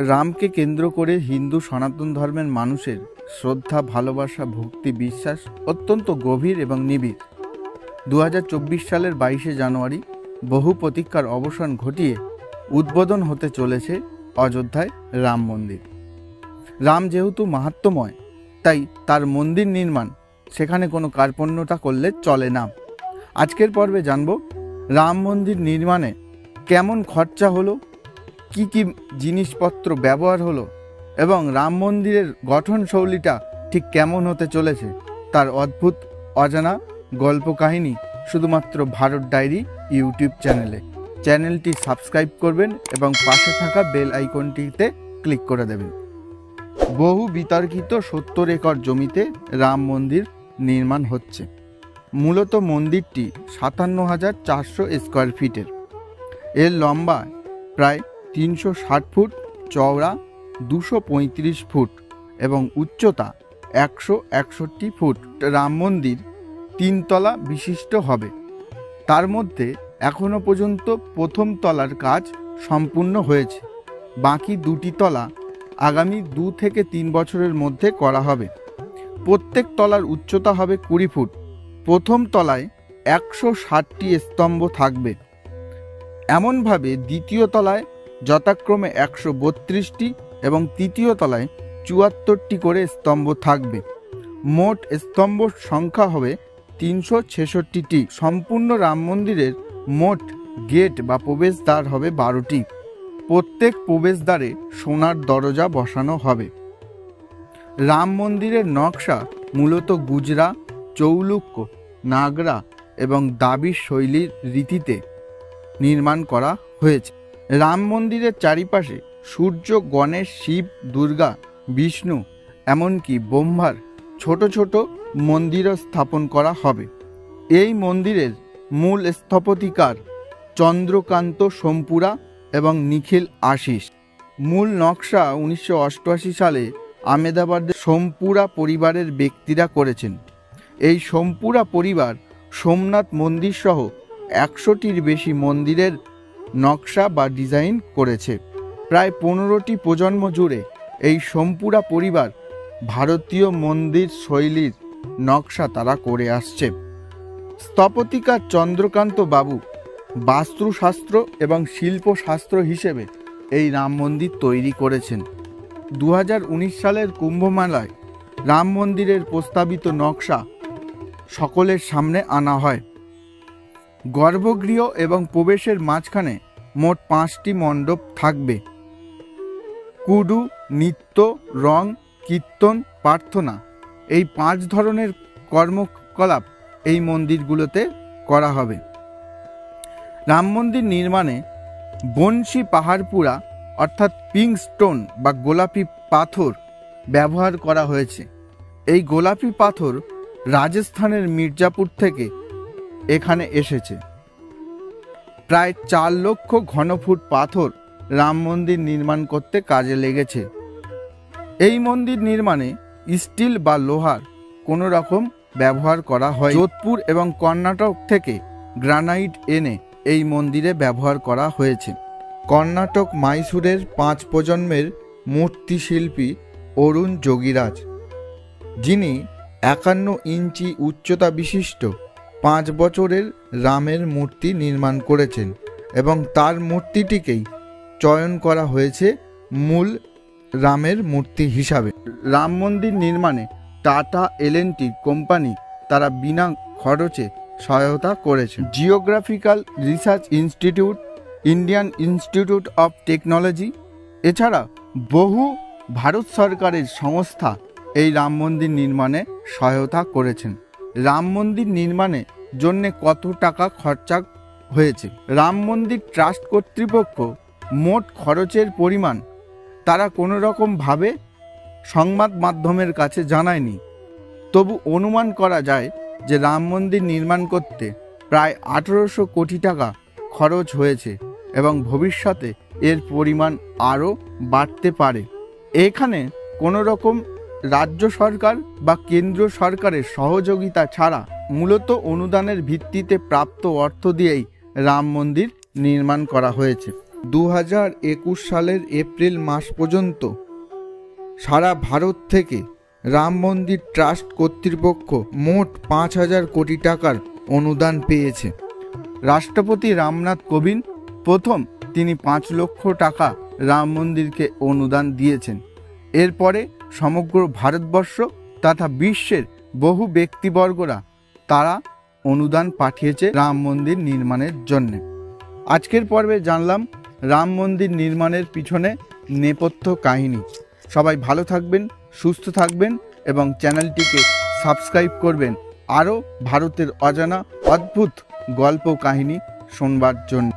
রামকে কেন্দ্র করে হিন্দু সনাতন ধর্মের মানুষের শ্রদ্ধা, ভালোবাসা, ভক্তি, বিশ্বাস অত্যন্ত গভীর এবং নিবিড়। 2024 সালের 22শে জানুয়ারি বহু প্রতীক্ষার অবসান ঘটিয়ে উদ্বোধন হতে চলেছে অযোধ্যায় রাম মন্দির। রাম যেহেতু মাহাত্ম্যময়, তাই তার মন্দির নির্মাণ সেখানে কোনো কার্পণ্যতা করলে চলে না। আজকের পর্বে জানব রাম মন্দির নির্মাণে কেমন খরচা হলো, কি কি জিনিসপত্র ব্যবহার হলো এবং রাম মন্দিরের গঠনশৈলীটা ঠিক কেমন হতে চলেছে, তার অদ্ভুত অজানা গল্প কাহিনী শুধুমাত্র ভারত ডায়েরি ইউটিউব চ্যানেলটি সাবস্ক্রাইব করবেন এবং পাশে থাকা বেল আইকনটিতে ক্লিক করে দেবেন। বহু বিতর্কিত 70 একর জমিতে রাম মন্দির নির্মাণ হচ্ছে। মূলত মন্দিরটি 57,400 স্কোয়ার ফিটের। এর লম্বা প্রায় 360 ফুট, চওড়া 235 ফুট এবং উচ্চতা 161 ফুট। রাম মন্দির 3 তলা বিশিষ্ট হবে। তার মধ্যে এখনো পর্যন্ত প্রথম তলার কাজ সম্পূর্ণ হয়েছে। বাকি 2টি তলা আগামী 2 থেকে 3 বছরের মধ্যে করা হবে। প্রত্যেক তলার উচ্চতা হবে 20 ফুট। প্রথম তলায় 160টি স্তম্ভ থাকবে। এমনভাবে দ্বিতীয় তলায় যথাক্রমে 132টি এবং তৃতীয় তলায় 74টি করে স্তম্ভ থাকবে। মোট স্তম্ভ সংখ্যা হবে 366টি। সম্পূর্ণ রাম মন্দিরের মোট গেট বা প্রবেশদ্বার হবে 12টি। প্রত্যেক প্রবেশদ্বারে সোনার দরজা বসানো হবে। রাম মন্দিরের নকশা মূলত গুজরা, চৌলুক্য, নাগরা এবং দাবির শৈলীর রীতিতে নির্মাণ করা হয়েছে। রাম মন্দিরের চারিপাশে সূর্য, গণেশ, শিব, দুর্গা, বিষ্ণু এমনকি ব্রহ্মার ছোট ছোট মন্দিরও স্থাপন করা হবে। এই মন্দিরের মূল স্থপতিকার চন্দ্রকান্ত সোমপুরা এবং নিখিল আশিস। মূল নকশা 1988 সালে আহমেদাবাদের সোমপুরা পরিবারের ব্যক্তিরা করেছেন। এই সোমপুরা পরিবার সোমনাথ মন্দির সহ 100টির বেশি মন্দিরের নকশা বা ডিজাইন করেছে। প্রায় 15টি প্রজন্ম জুড়ে এই সোমপুরা পরিবার ভারতীয় মন্দির শৈলীর নকশা তারা করে আসছে। স্থপতিকার চন্দ্রকান্ত বাবু বাস্তুশাস্ত্র এবং শিল্পশাস্ত্র হিসেবে এই রাম মন্দির তৈরি করেছেন। 2019 সালের কুম্ভমেলায় রাম মন্দিরের প্রস্তাবিত নকশা সকলের সামনে আনা হয়। গর্ভগৃহ এবং প্রবেশের মাঝখানে মোট 5টি মণ্ডপ থাকবে। কুডু, নৃত্য, রং, কীর্তন, প্রার্থনা এই 5 ধরনের কর্মকলাপ এই মন্দিরগুলোতে করা হবে। রাম মন্দির নির্মাণে বনশী পাহাড়পুরা অর্থাৎ পিঙ্ক স্টোন বা গোলাপি পাথর ব্যবহার করা হয়েছে। এই গোলাপি পাথর রাজস্থানের মির্জাপুর থেকে এখানে এসেছে। প্রায় 4 লক্ষ ঘনফুট পাথর রাম মন্দির নির্মাণ করতে কাজে লেগেছে। এই মন্দির নির্মাণে স্টিল বা লোহার কোনো রকম ব্যবহার করা হয়। যোধপুর এবং কর্ণাটক থেকে গ্রানাইট এনে এই মন্দিরে ব্যবহার করা হয়েছে। কর্ণাটক মাইসুরের 5 প্রজন্মের মূর্তি শিল্পী অরুণ যোগীরাজ, যিনি 51 ইঞ্চি উচ্চতা বিশিষ্ট 5 বছরের রামের মূর্তি নির্মাণ করেছেন এবং তার মূর্তিটিকেই চয়ন করা হয়েছে মূল রামের মূর্তি হিসাবে। রাম মন্দির নির্মাণে টাটা এল&টি কোম্পানি তারা বিনা খরচে সহায়তা করেছে। Geographical research institute, Indian institute of technology এছাড়া বহু ভারত সরকারের সংস্থা এই রাম মন্দির নির্মাণে সহায়তা করেছেন। রাম মন্দির নির্মাণে জন্য কত টাকা খরচা হয়েছে? রাম মন্দির ট্রাস্ট কর্তৃপক্ষ মোট খরচের পরিমাণ তারা কোনো রকমভাবে সংবাদ মাধ্যমের কাছে জানায়নি। তবু অনুমান করা যায় যে রাম মন্দির নির্মাণ করতে প্রায় 1800 কোটি টাকা খরচ হয়েছে এবং ভবিষ্যতে এর পরিমাণ আরও বাড়তে পারে। এখানে কোনো রকম রাজ্য সরকার বা কেন্দ্র সরকারের সহযোগিতা ছাড়া মূলত অনুদানের ভিত্তিতে প্রাপ্ত অর্থ দিয়েই রাম মন্দির নির্মাণ করা হয়েছে। 2021 সালের এপ্রিল মাস পর্যন্ত সারা ভারত থেকে রাম মন্দির ট্রাস্ট কর্তৃপক্ষ মোট 5,000 কোটি টাকার অনুদান পেয়েছে। রাষ্ট্রপতি রামনাথ কোবিন্দ প্রথম তিনি 5 লক্ষ টাকা রাম মন্দিরকে অনুদান দিয়েছেন। এরপরে সমগ্র ভারতবর্ষ তথা বিশ্বের বহু ব্যক্তিবর্গরা তারা অনুদান পাঠিয়েছে রাম মন্দির নির্মাণের জন্য। আজকের পর্বে জানলাম রাম মন্দির নির্মাণের পিছনে নেপথ্য কাহিনী। সবাই ভালো থাকবেন, সুস্থ থাকবেন এবং চ্যানেলটিকে সাবস্ক্রাইব করবেন আরও ভারতের অজানা অদ্ভুত গল্প কাহিনী শোনবার জন্য।